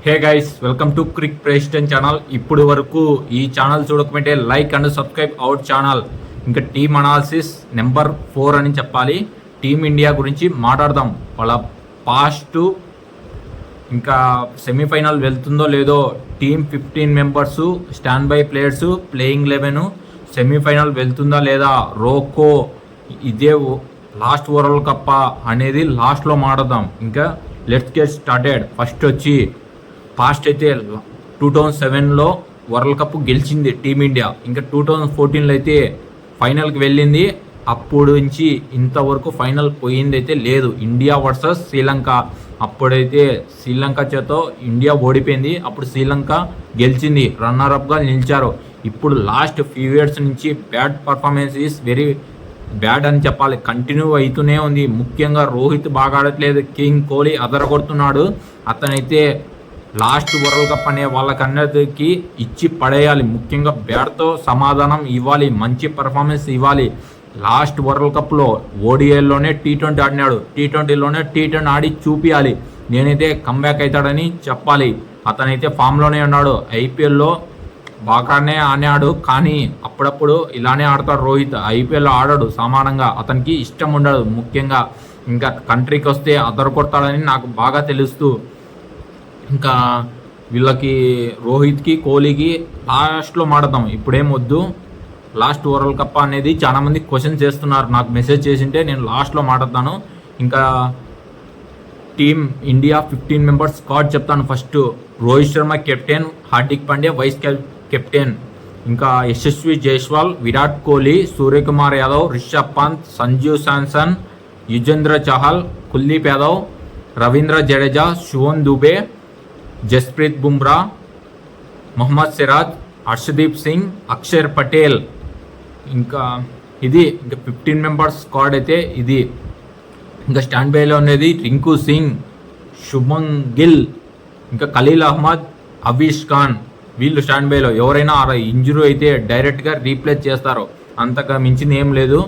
Hey guys, welcome to Crick president channel. ఇప్పుడు వరకు ఈ ఛానల్ చూడకపోతే like and subscribe our channel. ఇంకా టీమ్ అనాలిసిస్ నెంబర్ 4 అని చెప్పాలి. టీమిండియా గురించి మాట్లాడదాం. వాళ్ళ పాస్ట్ ఇంకా సెమీఫైనల్ వెళ్తుందో లేదో, team 15 members, stand by players, playing 11, semi-final వెళ్తుందా లేదా, రోకో ఇదే లాస్ట్ వరల్డ్ కప్ అనేది లాస్ట్లో మాట్లాడదాం. ఇంకా లెట్స్ గెట్ స్టార్టెడ్. ఫస్ట్ వచ్చి పాస్ట్ అయితే 2007లో వరల్డ్ కప్ గెలిచింది టీమిండియా. ఇంకా 2014లో అయితే ఫైనల్కి వెళ్ళింది. అప్పుడు నుంచి ఇంతవరకు ఫైనల్ పోయింది అయితే లేదు. ఇండియా వర్సెస్ శ్రీలంక, అప్పుడైతే శ్రీలంక చేతో ఇండియా ఓడిపోయింది. అప్పుడు శ్రీలంక గెలిచింది, రన్నర్అప్గా నిలిచారు. ఇప్పుడు లాస్ట్ ఫ్యూ ఇయర్స్ నుంచి bad performance is very bad అని చెప్పాలి. కంటిన్యూ అవుతూనే ఉంది. ముఖ్యంగా రోహిత్ బాగా ఆడట్లేదు, కింగ్ కోహ్లీ అదరగొడుతున్నాడు. అతనైతే లాస్ట్ వరల్డ్ కప్ అనే వాళ్ళకన్నదికి ఇచ్చి పడేయాలి. ముఖ్యంగా బ్యాట్తో సమాధానం ఇవ్వాలి, మంచి పర్ఫార్మెన్స్ ఇవ్వాలి. లాస్ట్ వరల్డ్ కప్లో ఓడిఐలోనే T20 ఆడినాడు, T20లోనే T10 ఆడి చూపించాలి. నేనైతే కంబ్యాక్ అవుతాడని చెప్పాలి. అతనైతే ఫామ్లోనే ఉన్నాడు. ఐపీఎల్లో బాగానే ఆడాడు, కానీ అప్పుడప్పుడు ఇలానే ఆడతాడు రోహిత్. ఐపీఎల్లో ఆడాడు సమానంగా, అతనికి ఇష్టం ఉండదు. ముఖ్యంగా ఇంకా కంట్రీకి వస్తే అదర కొడతాడని నాకు బాగా తెలుస్తూ, ఇంకా వీళ్ళకి రోహిత్కి కోహ్లీకి లాస్ట్లో మాడదాం. ఇప్పుడేం వద్దు. లాస్ట్ వరల్డ్ కప్ అనేది చాలామంది క్వశ్చన్ చేస్తున్నారు. నాకు మెసేజ్ చేసింటే నేను లాస్ట్లో మాట్లాడతాను. ఇంకా టీమ్ ఇండియా 15 మెంబర్స్ స్క్వాడ్ చెప్తాను. First Rohit Sharma captain, Hardik Pandya vice captain, ఇంకా యశస్వి జైస్వాల్, విరాట్ కోహ్లీ, సూర్యకుమార్ యాదవ్, రిషబ్ పంత్, సంజు శాంసన్, యుజేంద్ర చహల్, కుల్దీప్ యాదవ్, రవీంద్ర జడేజా, శుభన్ దుబే, జస్ప్రీత్ బుమ్రా, మొహమ్మద్ సిరాజ్, హర్షదీప్ సింగ్, అక్షర్ పటేల్. ఇంకా 15 మెంబర్స్ స్క్వాడ్ అయితే ఇది. ఇంకా స్టాండ్ బైలో అనేది రింకు సింగ్, శుభన్ గిల్, ఇంకా ఖలీల్ అహ్మద్, అవిష్ ఖాన్. వీళ్ళు స్టాండ్ బైలో. ఎవరైనా ఇంజురీ అయితే డైరెక్ట్గా రీప్లేస్ చేస్తారు, అంతగా మించింది ఏం లేదు.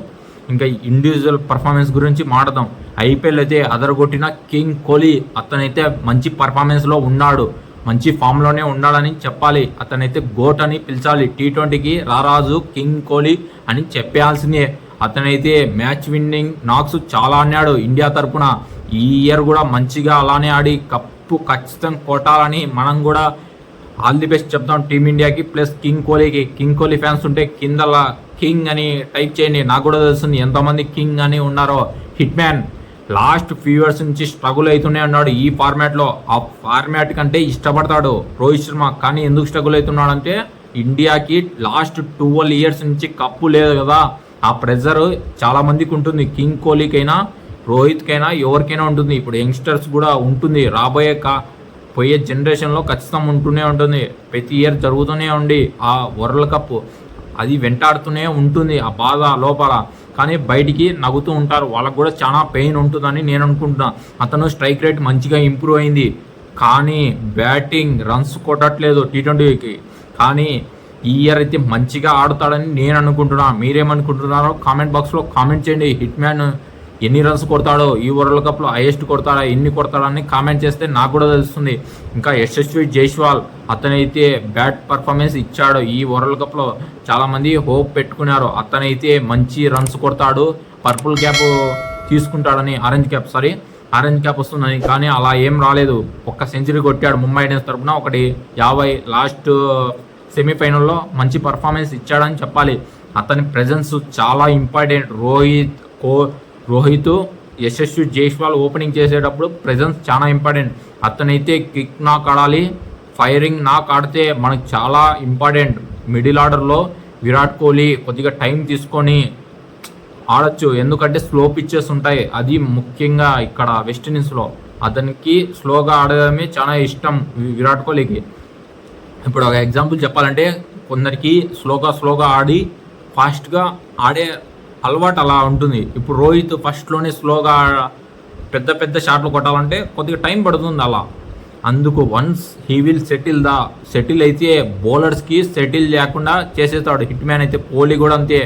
ఇంకా ఇండివిజువల్ పర్ఫార్మెన్స్ గురించి మాట్లాడదాం. ఐపీఎల్ అయితే అదరగొట్టిన కింగ్ కోహ్లీ, అతనైతే మంచి పర్ఫార్మెన్స్లో ఉన్నాడు, మంచి ఫామ్లోనే ఉన్నాడని చెప్పాలి. అతనైతే గోట్ అని పిలిచాలి. T20కి రారాజు కింగ్ కోహ్లీ అని చెప్పాల్సిందే. అతనైతే మ్యాచ్ విన్నింగ్ నాక్స్ చాలా ఆడినాడు ఇండియా తరఫున. ఈ ఇయర్ కూడా మంచిగా అలానే ఆడి కప్పు ఖచ్చితంగా కొట్టాలని మనం కూడా ఆల్ ది బెస్ట్ చెప్తాం టీమిండియాకి. ప్లస్ కింగ్ కోహ్లీకి. కింగ్ కోహ్లీ ఫ్యాన్స్ ఉంటే కిందలా కింగ్ అని టైప్ చేయండి, నాకు కూడా తెలుస్తుంది ఎంతమంది కింగ్ అని ఉన్నారో. Hit man last few years నుంచి స్ట్రగుల్ అవుతూనే ఉన్నాడు ఈ ఫార్మాట్లో. ఆ ఫార్మాట్ కంటే ఇష్టపడతాడు రోహిత్ శర్మ, కానీ ఎందుకు స్ట్రగుల్ అవుతున్నాడంటే ఇండియాకి లాస్ట్ 12 ఇయర్స్ నుంచి కప్పు లేదు కదా. ఆ ప్రెజర్ చాలా మందికి ఉంటుంది. కింగ్ కోహ్లీకైనా రోహిత్కైనా ఎవరికైనా ఉంటుంది. ఇప్పుడు యంగ్స్టర్స్ కూడా ఉంటుంది. పోయే జనరేషన్లో ఖచ్చితంగా ఉంటూనే ఉంటుంది. ప్రతి ఇయర్ జరుగుతూనే ఉండి ఆ వరల్డ్ కప్ అది వెంటాడుతూనే ఉంటుంది. ఆ బాధ లోపల, కానీ బయటికి నవ్వుతూ ఉంటారు. వాళ్ళకు కూడా చాలా పెయిన్ ఉంటుందని నేను అనుకుంటున్నాను. అతను స్ట్రైక్ రేట్ మంచిగా ఇంప్రూవ్ అయింది, కానీ బ్యాటింగ్ రన్స్ కొట్టట్లేదు T20కి. కానీ ఈ ఇయర్ అయితే మంచిగా ఆడుతాడని నేను అనుకుంటున్నాను. మీరేమనుకుంటున్నారో కామెంట్ బాక్స్లో కామెంట్ చేయండి. హిట్ మ్యాన్ ఎన్ని రన్స్ కొడతాడో, ఈ వరల్డ్ కప్లో హైయెస్ట్ కొడతాడా, ఎన్ని కొడతాడని కామెంట్ చేస్తే నాకు కూడా తెలుస్తుంది. ఇంకా యశస్వి జైస్వాల్, అతనైతే బ్యాట్ పర్ఫార్మెన్స్ ఇచ్చాడు ఈ వరల్డ్ కప్లో. చాలామంది హోప్ పెట్టుకున్నారు అతనైతే మంచి రన్స్ కొడతాడు, పర్పుల్ క్యాప్ తీసుకుంటాడని, ఆరెంజ్ క్యాప్ వస్తుందని. కానీ అలా ఏం రాలేదు. ఒక్క సెంచరీ కొట్టాడు ముంబై ఇండియన్స్ తరఫున, 150 లాస్ట్ సెమీఫైనల్లో మంచి పర్ఫార్మెన్స్ ఇచ్చాడని చెప్పాలి. అతని ప్రెజెన్స్ చాలా ఇంపార్టెంట్. రోహిత్, యశస్వి జైస్వాల్ ఓపెనింగ్ చేసేటప్పుడు ప్రెజెన్స్ చాలా ఇంపార్టెంట్. అతనైతే కిక్ నాక్ ఆడాలి, ఫైరింగ్ నాక్ ఆడితే మనకు చాలా ఇంపార్టెంట్. మిడిల్ ఆర్డర్లో విరాట్ కోహ్లీ కొద్దిగా టైం తీసుకొని ఆడచ్చు, ఎందుకంటే స్లో పిచ్చెస్ ఉంటాయి. అది ముఖ్యంగా ఇక్కడ వెస్టిండీస్లో అతనికి స్లోగా ఆడడమే చాలా ఇష్టం విరాట్ కోహ్లీకి. ఇప్పుడు ఒక ఎగ్జాంపుల్ చెప్పాలంటే, కొందరికి స్లోగా ఆడి ఫాస్ట్గా ఆడే అలవాటు అలా ఉంటుంది. ఇప్పుడు రోహిత్ ఫస్ట్లోనే స్లోగా పెద్ద షాట్లు కొట్టాలంటే కొద్దిగా టైం పడుతుంది అలా. అందుకు వన్స్ హీ విల్ సెటిల్ అయితే బౌలర్స్కి సెటిల్ లేకుండా చేసేస్తాడు. హిట్ మ్యాన్ అయితే కోహ్లీ కూడా అంతే,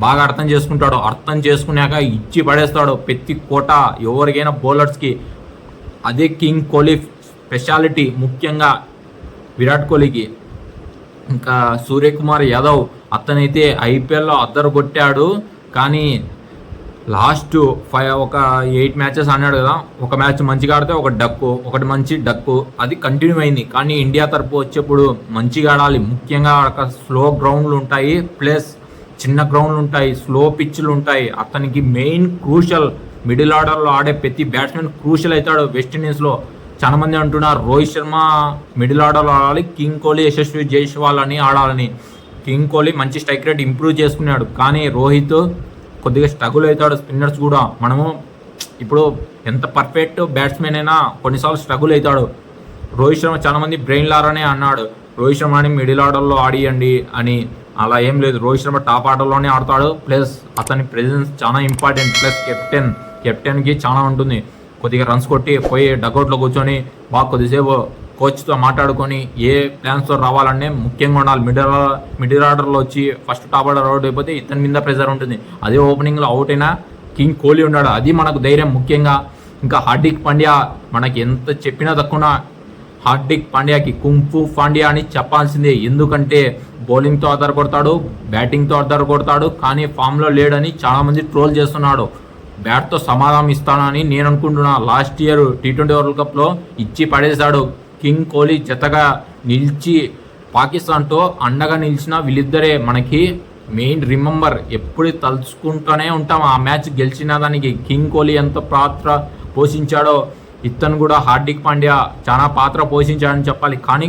బాగా అర్థం చేసుకుంటాడు. అర్థం చేసుకున్నాక ఇచ్చి పడేస్తాడు ప్రతి కోట ఎవరికైనా బౌలర్స్కి. అదే కింగ్ కోహ్లీ స్పెషాలిటీ ముఖ్యంగా విరాట్ కోహ్లీకి. ఇంకా సూర్యకుమార్ యాదవ్ అతనైతే ఐపీఎల్లో అద్దరు కొట్టాడు, కానీ లాస్ట్ ఒక 8 మ్యాచెస్ ఆడాడు కదా, ఒక మ్యాచ్ మంచిగా ఆడితే ఒకటి మంచి డక్కు, అది కంటిన్యూ అయింది. కానీ ఇండియా తరపు వచ్చేప్పుడు మంచిగా ఆడాలి, ముఖ్యంగా అక్కడ స్లో గ్రౌండ్లు ఉంటాయి, ప్లస్ చిన్న గ్రౌండ్లు ఉంటాయి, స్లో పిచ్లు ఉంటాయి. అతనికి మెయిన్ క్రూషల్ మిడిల్ ఆర్డర్లో ఆడే ప్రతి బ్యాట్స్మెన్ క్రూషల్ అవుతాడు. వెస్టిండీస్లో చాలా మంది అంటున్నారు రోహిత్ శర్మ మిడిల్ ఆర్డర్లో ఆడాలి, కింగ్ కోహ్లీ యశస్వి జైస్వాల్ అని ఆడాలని. కింగ్ కోహ్లీ మంచి స్ట్రైక్ రేట్ ఇంప్రూవ్ చేసుకున్నాడు, కానీ రోహిత్ కొద్దిగా స్ట్రగుల్ అవుతాడు. స్పిన్నర్స్ కూడా మనము ఇప్పుడు ఎంత పర్ఫెక్ట్ బ్యాట్స్మెన్ అయినా కొన్నిసార్లు స్ట్రగుల్ అవుతాడు. రోహిత్ శర్మ చాలా మంది బ్రెయిన్ లారనే అన్నాడు, రోహిత్ శర్మని మిడిల్ ఆర్డర్లో ఆడియండి అని. అలా ఏం లేదు, రోహిత్ శర్మ టాప్ ఆర్డర్లోనే ఆడతాడు, ప్లస్ అతని ప్రెజెన్స్ చాలా ఇంపార్టెంట్. ప్లస్ కెప్టెన్కి చాలా ఉంటుంది. కొద్దిగా రన్స్ కొట్టి పోయి డగౌట్లో కూర్చొని బాగా కొద్దిసేపు కోచ్తో మాట్లాడుకొని ఏ ప్లాన్స్తో రావాలనే ముఖ్యంగా ఉండాలి. మిడిల్ ఆర్డర్లో వచ్చి ఫస్ట్ టాప్ ఆర్డర్ అవుట్ అయిపోతే ఇతని మీద ప్రెజర్ ఉంటుంది. అదే ఓపెనింగ్లో అవుట్ అయినా కింగ్ కోహ్లీ ఉన్నాడు, అది మనకు ధైర్యం ముఖ్యంగా. ఇంకా హార్దిక్ పాండ్యా మనకి ఎంత చెప్పినా తక్కువ, హార్దిక్ పాండ్యాకి కుంఫు పాండ్యా అని చెప్పాల్సిందే. ఎందుకంటే బౌలింగ్తో ఆధారపడతాడు, బ్యాటింగ్తో ఆధారపడతాడు, కానీ ఫామ్లో లేడని చాలామంది ట్రోల్ చేస్తున్నాడు. బ్యాట్తో సమాధానం ఇస్తానని నేను అనుకుంటున్నా. లాస్ట్ ఇయర్ T20 వరల్డ్ కప్లో ఇచ్చి పడేశాడు. కింగ్ కోహ్లీ జతగా నిలిచి పాకిస్తాన్తో అండగా నిలిచిన వీళ్ళిద్దరే మనకి మెయిన్ రిమెంబర్, ఎప్పుడు తలుచుకుంటూనే ఉంటాం ఆ మ్యాచ్ గెలిచిన దానికి. కింగ్ కోహ్లీ ఎంత పాత్ర పోషించాడో ఇతను కూడా హార్దిక్ పాండ్యా చాలా పాత్ర పోషించాడని చెప్పాలి. కానీ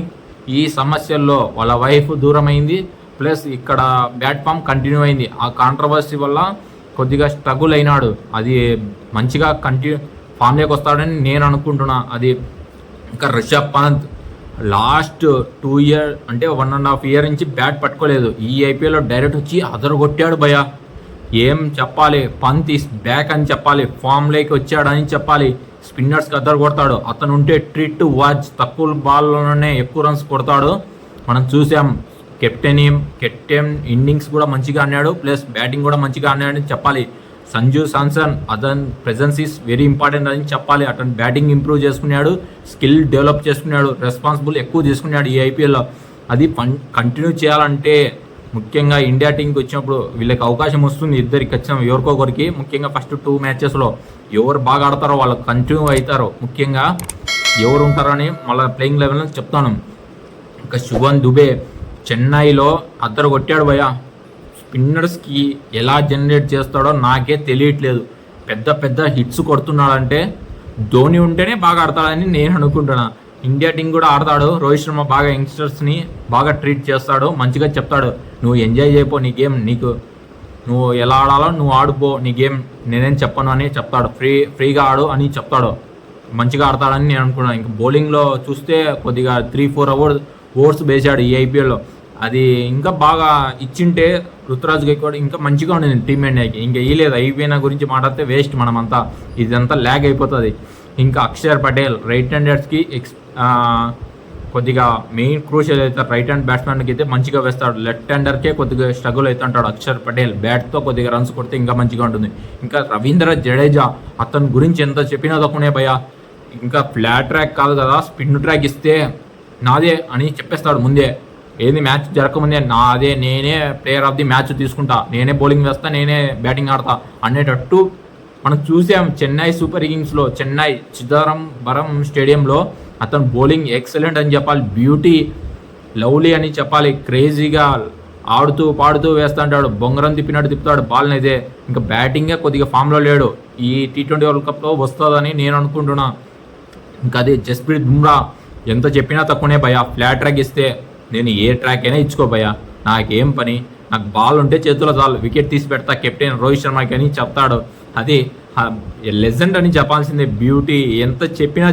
ఈ సమస్యల్లో వాళ్ళ వైఫ్ దూరమైంది, ప్లస్ ఇక్కడ బ్యాట్ ఫామ్ కంటిన్యూ అయింది. ఆ కాంట్రవర్సీ వల్ల కొద్దిగా స్ట్రగుల్ అయినాడు. అది మంచిగా ఫామ్లోకి వస్తాడని నేను అనుకుంటున్నా. అది ఇంకా రిషబ్ పంత్ లాస్ట్ 2 ఇయర్ అంటే 1.5 ఇయర్ నుంచి బ్యాట్ పట్టుకోలేదు. ఈ ఐపీఎల్లో డైరెక్ట్ వచ్చి అదరగొట్టాడు భయ. ఏం చెప్పాలి, పంత్ ఈస్ బ్యాక్ అని చెప్పాలి, ఫామ్లోకి వచ్చాడని చెప్పాలి. స్పిన్నర్స్కి అద్దరు కొడతాడు. అతను ఉంటే ట్రీట్ టు వాచ్, తక్కువ బాల్లోనే ఎక్కువ రన్స్ కొడతాడు. మనం చూసాం. కెప్టెన్ ఇన్నింగ్స్ కూడా మంచిగా ఆడాడు, ప్లస్ బ్యాటింగ్ కూడా మంచిగా ఆడాడని చెప్పాలి. సంజు శాంసన్ అతని ప్రెజెన్స్ ఈస్ వెరీ ఇంపార్టెంట్ అని చెప్పాలి. అతను బ్యాటింగ్ ఇంప్రూవ్ చేసుకున్నాడు, స్కిల్ డెవలప్ చేసుకున్నాడు, రెస్పాన్సిబుల్ ఎక్కువ తీసుకున్నాడు ఈ ఐపీఎల్లో. అది కంటిన్యూ చేయాలంటే ముఖ్యంగా ఇండియా టీంకి వచ్చినప్పుడు వీళ్ళకి అవకాశం వస్తుంది. ఇద్దరికి ఖచ్చితంగా ఎవరికొకరికి, ముఖ్యంగా ఫస్ట్ 2 మ్యాచెస్లో ఎవరు బాగా ఆడతారో వాళ్ళు కంటిన్యూ అవుతారో. ముఖ్యంగా ఎవరు ఉంటారని మళ్ళీ ప్లేయింగ్ లెవెల్లో చెప్తాను. ఇంకా శుభన్ దుబే చెన్నైలో అద్దరు కొట్టాడు భయ. స్పిన్నర్స్కి ఎలా జనరేట్ చేస్తాడో నాకే తెలియట్లేదు. పెద్ద హిట్స్ కొడుతున్నాడంటే ధోని ఉంటేనే బాగా ఆడతాడని నేను అనుకుంటున్నా. ఇండియా టీం కూడా ఆడతాడు. రోహిత్ శర్మ బాగా యంగ్స్టర్స్ని బాగా ట్రీట్ చేస్తాడు, మంచిగా చెప్తాడు, నువ్వు ఎంజాయ్ చేయపో నీ గేమ్, నువ్వు ఎలా ఆడాలో నువ్వు ఆడుపో, నీ గేమ్ నేనేం చెప్పను అని చెప్తాడు, ఫ్రీగా ఆడు అని చెప్తాడు. మంచిగా ఆడతాడని నేను అనుకున్నాను. ఇంకా బౌలింగ్లో చూస్తే కొద్దిగా 3-4 ఓవర్స్ వేసాడు ఈ ఐపీఎల్లో. అది ఇంకా బాగా ఇచ్చింటే రుతురాజ్ గైక్వాడ్ ఇంకా మంచిగా ఉండేది టీమ్ ఇండియాకి. ఇంకా వేయలేదు. అయిపోయిన గురించి మాట్లాడితే వేస్ట్, మనమంతా ఇదంతా ల్యాగ్ అయిపోతుంది. ఇంకా అక్షర్ పటేల్ రైట్ హ్యాండర్స్కి కొద్దిగా మెయిన్ క్రూషియల్ అవుతారు. రైట్ హ్యాండ్ బ్యాట్స్మెన్కి అయితే మంచిగా వేస్తాడు, లెఫ్ట్ హ్యాండర్కే కొద్దిగా స్ట్రగుల్ అవుతుంటాడు అక్షర్ పటేల్. బ్యాట్తో కొద్దిగా రన్స్ కొడితే ఇంకా మంచిగా ఉంటుంది. ఇంకా రవీంద్ర జడేజా అతని గురించి ఎంత చెప్పినా తక్కువనే భయ. ఇంకా ఫ్లాట్ ట్రాక్ కాదు కదా, స్పిన్ ట్రాక్ ఇస్తే నాదే అని చెప్పేస్తాడు ముందే. ఏది మ్యాచ్ జరగకముందే నాదే, నేనే ప్లేయర్ ఆఫ్ ది మ్యాచ్ తీసుకుంటా, నేనే బౌలింగ్ వేస్తా, నేనే బ్యాటింగ్ ఆడతా అనేటట్టు మనం చూసాం. చెన్నై సూపర్ కింగ్స్లో, చెన్నై చిదంబరం స్టేడియంలో అతను బౌలింగ్ ఎక్సలెంట్ అని చెప్పాలి, బ్యూటీ లవ్లీ అని చెప్పాలి. క్రేజీగా ఆడుతూ పాడుతూ వేస్తుంటాడు, బొంగరం తిప్పినట్టు తిప్పుతాడు బాల్ని. అయితే ఇంకా బ్యాటింగే కొద్దిగా ఫామ్లో లేడు. ఈ T20 వరల్డ్ కప్లో వస్తుందని నేను అనుకుంటున్నా. ఇంకా అది జస్ప్రీత్ బుమ్రా ఎంత చెప్పినా తక్కువనే భయ. ఫ్లాట్ ట్రాక్ ఇస్తే నేను ఏ ట్రాక్ అయినా ఇచ్చుకో భయ, నాకేం పని, నాకు బాల్ ఉంటే చేతుల్లో చాలు, వికెట్ తీసి పెడతా కెప్టెన్ రోహిత్ శర్మకి అని చెప్తాడు. అది లెజెండ్ అని చెప్పాల్సిందే, బ్యూటీ ఎంత చెప్పినా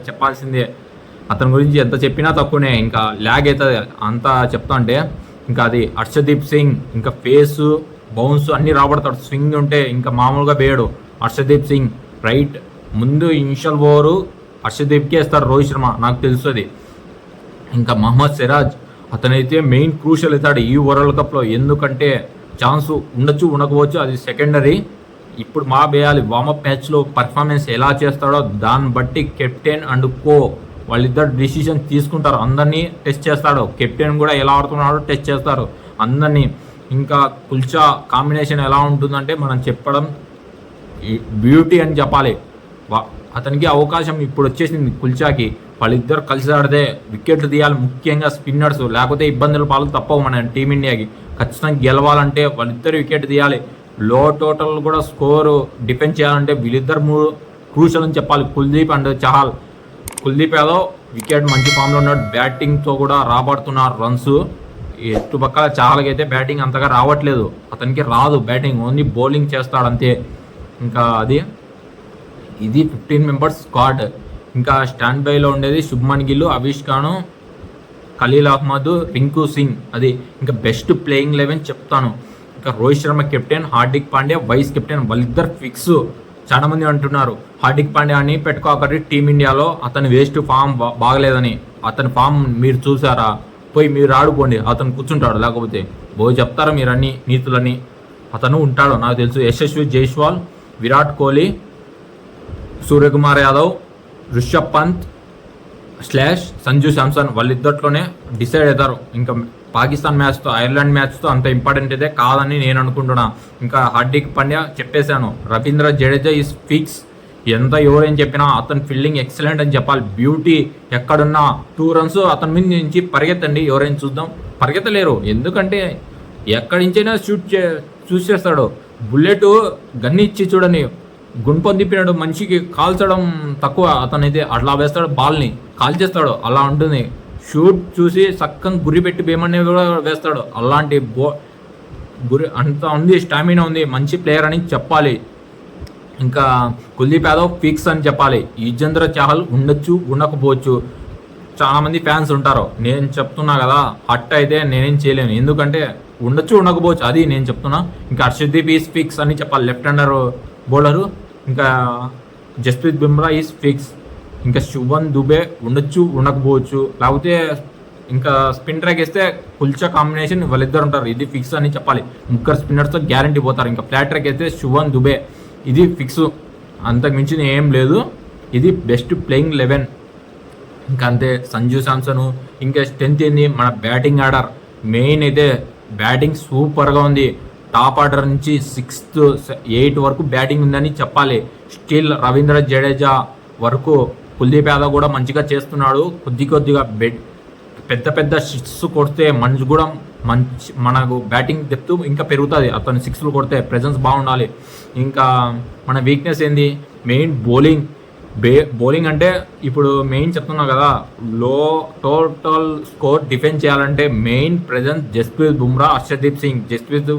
చెప్పాల్సిందే. అతని గురించి ఎంత చెప్పినా తక్కువనే, ఇంకా ల్యాగ్ అవుతుంది అంతా చెప్తా అంటే. ఇంకా అది హర్షదీప్ సింగ్ ఇంకా ఫేసు బౌన్స్ అన్నీ రాబడతాడు. స్వింగ్ ఉంటే ఇంకా మామూలుగా వేయడు హర్షదీప్ సింగ్. రైట్ ముందు ఇనిషియల్ ఓవరు హర్షదీప్కి వేస్తారు రోహిత్ శర్మ, నాకు తెలుస్తుంది. ఇంకా మహమ్మద్ సిరాజ్ అతనైతే మెయిన్ క్రూషియల్ అవుతాడు ఈ వరల్డ్ కప్లో. ఎందుకంటే ఛాన్స్ ఉండొచ్చు ఉండకపోవచ్చు, అది సెకండరీ. ఇప్పుడు మా వేయాలి వామప్ మ్యాచ్లో పర్ఫార్మెన్స్ ఎలా చేస్తాడో దాన్ని బట్టి కెప్టెన్ అండ్ కో వాళ్ళిద్దరు డిసిషన్ తీసుకుంటారు, అందరినీ టెస్ట్ చేస్తాడు. కెప్టెన్ కూడా ఎలా ఆడుతున్నాడో టెస్ట్ చేస్తారు అందరినీ. ఇంకా కుల్చా కాంబినేషన్ ఎలా ఉంటుందంటే మనం చెప్పడం బ్యూటీ అని చెప్పాలి. అతనికి అవకాశం ఇప్పుడు వచ్చేసింది కుల్చాకి. వాళ్ళిద్దరు కలిసి ఆడితే వికెట్లు తీయాలి, ముఖ్యంగా స్పిన్నర్స్, లేకపోతే ఇబ్బందుల పాలు తప్పవు మన టీమిండియాకి. ఖచ్చితంగా గెలవాలంటే వాళ్ళిద్దరు వికెట్ తీయాలి. లో టోటల్ కూడా స్కోరు డిఫెండ్ చేయాలంటే వీళ్ళిద్దరు క్రూషల్ అని చెప్పాలి. కుల్దీప్ అండ్ చహల్. కుల్దీప్ యాదవ్ వికెట్ మంచి ఫామ్లో ఉన్నాడు, బ్యాటింగ్తో కూడా రాబడుతున్నారు రన్స్. ఎట్టుపక్కల చహల్కి అయితే బ్యాటింగ్ అంతగా రావట్లేదు, అతనికి రాదు బ్యాటింగ్, ఓన్లీ బౌలింగ్ చేస్తాడు అంతే. ఇంకా ఇది 15 మెంబర్స్ స్క్వాడ్. ఇంకా స్టాండ్ బైలో ఉండేది శుభ్మన్ గిల్, అవిష్ ఖాన్, ఖలీల్ అహ్మద్, రింకు సింగ్. అది ఇంకా బెస్ట్ ప్లేయింగ్ 11 చెప్తాను. ఇంకా Rohit Sharma captain, Hardik Pandya vice captain. వాళ్ళిద్దరు ఫిక్స్. చాలా మంది అంటున్నారు హార్దిక్ పాండ్యా అని పెట్టుకోకరి టీమిండియాలో, అతను వేస్ట్, ఫామ్ బాగలేదని. అతని ఫామ్ మీరు చూసారా? పోయి మీరు ఆడుకోండి, అతను కూర్చుంటాడు. లేకపోతే చెప్తారా మీరు అన్ని నీతులని? అతను ఉంటాడు నాకు తెలుసు. యశస్వి జైస్వాల్, విరాట్ కోహ్లీ, సూర్యకుమార్ యాదవ్, రిషబ్ పంత్ / సంజు శాంసన్ వాళ్ళిద్దట్లోనే డిసైడ్ అవుతారు. ఇంకా పాకిస్తాన్ మ్యాచ్తో, ఐర్లాండ్ మ్యాచ్తో అంత ఇంపార్టెంట్ అయితే కాదని నేను అనుకుంటున్నా. ఇంకా హార్దిక్ పాండ్యా చెప్పేశాను. Ravindra Jadeja is fix. ఎవరేం చెప్పినా అతని ఫీల్డింగ్ ఎక్సలెంట్ అని చెప్పాలి. బ్యూటీ. ఎక్కడున్నా 2 runs అతని మీద నుంచి పరిగెత్తండి, ఎవరైనా చూద్దాం. పరిగెత్తలేరు, ఎందుకంటే ఎక్కడి నుంచైనా చూస్ చేస్తాడు. బుల్లెట్ గన్ని ఇచ్చి చూడని, గుంపం తిప్పినాడు, మనిషికి కాల్చడం తక్కువ. అతనైతే అట్లా వేస్తాడు, బాల్ని కాల్చేస్తాడు. అలా ఉంటుంది. షూట్ చూసి చక్కగా గురి పెట్టి భీమని కూడా వేస్తాడు. అలాంటి గురి అంత ఉంది, స్టామినా ఉంది, మంచి ప్లేయర్ అని చెప్పాలి. ఇంకా కుల్దీప్ యాదవ్ ఫిక్స్ అని చెప్పాలి. యుజ్వేంద్ర చహల్ ఉండొచ్చు, ఉండకపోవచ్చు. చాలామంది ఫ్యాన్స్ ఉంటారు. నేను చెప్తున్నా కదా, హట్ అయితే నేనేం చేయలేను, ఎందుకంటే ఉండొచ్చు, ఉండకపోవచ్చు, అది నేను చెప్తున్నా. ఇంకా హర్షదీప్ ఈజ్ ఫిక్స్ అని చెప్పాలి, లెఫ్ట్ హ్యాండర్ బౌలరు. ఇంకా జస్ప్రీత్ బుమ్రా ఈజ్ ఫిక్స్. ఇంకా శుభన్ దుబే ఉండొచ్చు, ఉండకపోవచ్చు. లేకపోతే ఇంకా స్పిన్ ట్రాక్ వేస్తే కుల్చా కాంబినేషన్ వాళ్ళిద్దరు ఉంటారు, ఇది ఫిక్స్ అని చెప్పాలి. ముగ్గురు స్పిన్నర్స్తో గ్యారంటీ పోతారు. ఇంకా ఫ్లాట్ ట్రాక్ అయితే శుభన్ దుబే, ఇది ఫిక్స్, అంతకు మించిన ఏం లేదు. ఇది బెస్ట్ ప్లేయింగ్ 11. ఇంకా అంతే. సంజు శాంసన్. ఇంకా స్ట్రెంత్ ఏంది మన బ్యాటింగ్ ఆర్డర్. మెయిన్ అయితే బ్యాటింగ్ సూపర్గా ఉంది. టాప్ ఆర్డర్ నుంచి 6th 8 వరకు బ్యాటింగ్ ఉందని చెప్పాలి. స్టిల్ రవీంద్ర జడేజా వరకు, కుల్దీప్ యాదవ్ కూడా మంచిగా చేస్తున్నాడు. కొద్దిగా పెద్ద 6 కొడితే మనకు బ్యాటింగ్ డెప్త్ ఇంకా పెరుగుతుంది. అతను 6లు కొడితే ప్రెజెన్స్ బాగుండాలి. ఇంకా మన వీక్నెస్ ఏంది? మెయిన్ బౌలింగ్ అంటే ఇప్పుడు మెయిన్ చెప్తున్నా కదా, లో టోటల్ స్కోర్ డిఫెండ్ చేయాలంటే మెయిన్ ప్రెజెన్స్ జస్ప్రీత్ బుమ్రా, హర్షదీప్ సింగ్. జస్ప్రీత్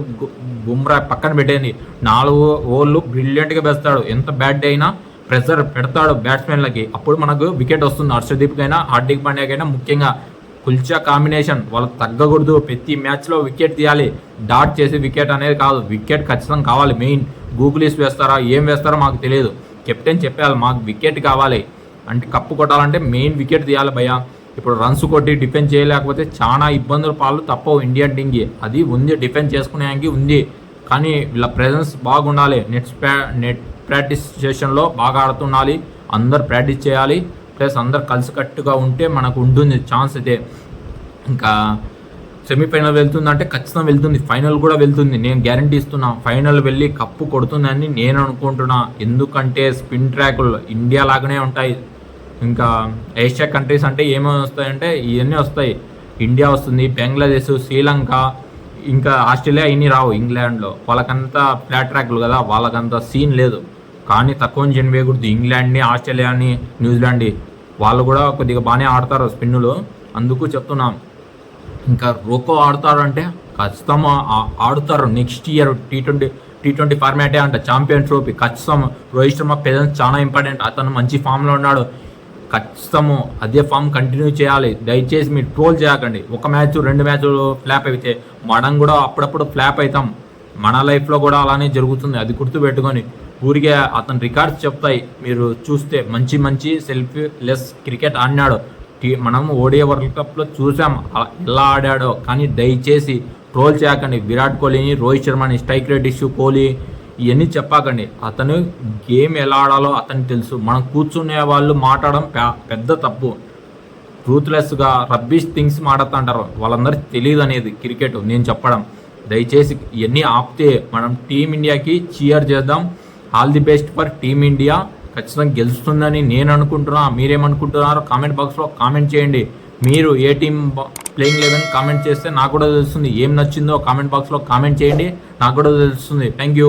బుమ్రా పక్కన పెట్టేది, 4 ఓవర్లు బ్రిలియంట్గా వేస్తాడు. ఎంత బ్యాట్ అయినా ప్రెషర్ పెడతాడు బ్యాట్స్మెన్లకి, అప్పుడు మనకు వికెట్ వస్తుంది. హర్షదీప్కైనా హార్దిక్ పాండ్యాకైనా. ముఖ్యంగా కుల్చా కాంబినేషన్ వాళ్ళకి తగ్గకూడదు. ప్రతి మ్యాచ్లో వికెట్ తీయాలి. డాట్ చేసి వికెట్ అనేది కాదు, వికెట్ ఖచ్చితంగా కావాలి. మెయిన్ గూగులీస్ వేస్తారా, ఏం వేస్తారో మాకు తెలియదు. కెప్టెన్ చెప్పాలి మాకు వికెట్ కావాలి అంటే, కప్పు కొట్టాలంటే మెయిన్ వికెట్ తీయాలి భయ్యా. ఇప్పుడు రన్స్ కొట్టి డిఫెన్స్ చేయలేకపోతే చాలా ఇబ్బందుల పాలు తప్పవు ఇండియన్ టీంకి. అది ఉంది, డిఫెన్స్ చేసుకునేకి ఉంది. కానీ వీళ్ళ ప్రెజెన్స్ బాగుండాలి. నెట్ ప్రాక్టీస్ సెషన్లో బాగా ఆడుతుండాలి. అందరు ప్రాక్టీస్ చేయాలి. ప్లస్ అందరు కలిసికట్టుగా ఉంటే మనకు ఉంటుంది ఛాన్స్ అయితే. ఇంకా సెమీఫైనల్ వెళ్తుందంటే ఖచ్చితంగా వెళ్తుంది, ఫైనల్ కూడా వెళ్తుంది, నేను గ్యారంటీ ఇస్తున్నా. ఫైనల్ వెళ్ళి కప్పు కొడుతుందని నేను అనుకుంటున్నా. ఎందుకంటే స్పిన్ ట్రాకులు ఇండియా లాగానే ఉంటాయి. ఇంకా ఏషియా కంట్రీస్ అంటే ఏమేమి వస్తాయంటే ఇవన్నీ వస్తాయి. ఇండియా వస్తుంది, బంగ్లాదేశ్, శ్రీలంక, ఇంకా ఆస్ట్రేలియా ఇన్ని రావు. ఇంగ్లాండ్లో వాళ్ళకంతా ఫ్లాట్ ట్రాక్లు కదా, వాళ్ళకంతా సీన్ లేదు. కానీ తక్కువ జన్ వేయకూడదు. ఇంగ్లాండ్ని, ఆస్ట్రేలియాని, న్యూజిలాండ్ని వాళ్ళు కూడా కొద్దిగా బాగానే ఆడతారు స్పిన్నులు, అందుకు చెప్తున్నాం. ఇంకా రోకో ఆడతారంటే ఖచ్చితంగా ఆడుతారు. నెక్స్ట్ ఇయర్ టీ20 ఫార్మాటే అంట, ఛాంపియన్ ట్రోఫీ ఖచ్చితం. రోహిత్ శర్మ ప్రెజెన్స్ చాలా ఇంపార్టెంట్. అతను మంచి ఫామ్లో ఉన్నాడు, ఖచ్చితము అదే ఫామ్ కంటిన్యూ చేయాలి. దయచేసి మీరు ట్రోల్ చేయకండి. 1 మ్యాచ్ 2 మ్యాచ్లు ఫ్లాప్ అయితే మనం కూడా అప్పుడప్పుడు ఫ్లాప్ అవుతాం. మన లైఫ్లో కూడా అలానే జరుగుతుంది, అది గుర్తుపెట్టుకొని. ఊరికే అతని రికార్డ్స్ చెప్తాయి మీరు చూస్తే. మంచి సెల్ఫీ లెస్ క్రికెట్ ఆడినాడు. మనం ఓడిఐ వరల్డ్ కప్లో చూసాం ఎలా ఆడాడో. కానీ దయచేసి ట్రోల్ చేయకండి. విరాట్ కోహ్లీని, రోహిత్ శర్మని, స్ట్రైక్ రేట్ ఇష్యూ, కోహ్లీ ఇవన్నీ చెప్పకండి. అతను గేమ్ ఎలా ఆడాలో అతనికి తెలుసు. మనం కూర్చునే వాళ్ళు మాట్లాడడం పెద్ద తప్పు. రూత్లెస్గా రబ్బిష్ థింగ్స్ మాడుతుంటారు. వాళ్ళందరికీ తెలియదు అనేది క్రికెట్ నేను చెప్పడం. దయచేసి ఇవన్నీ ఆపితే మనం టీమిండియాకి చీర్ చేద్దాం. All the best for team India. ఖచ్చితంగా గెలుస్తుందని నేను అనుకుంటున్నా. మీరేమనుకుంటున్నారో కామెంట్ బాక్స్లో కామెంట్ చేయండి. మీరు ఏ టీం ప్లేయింగ్ 11 కామెంట్ చేస్తే నాకు కూడా తెలుస్తుంది. ఏం నచ్చిందో కామెంట్ బాక్స్లో కామెంట్ చేయండి, నాకు కూడా తెలుస్తుంది. Thank you.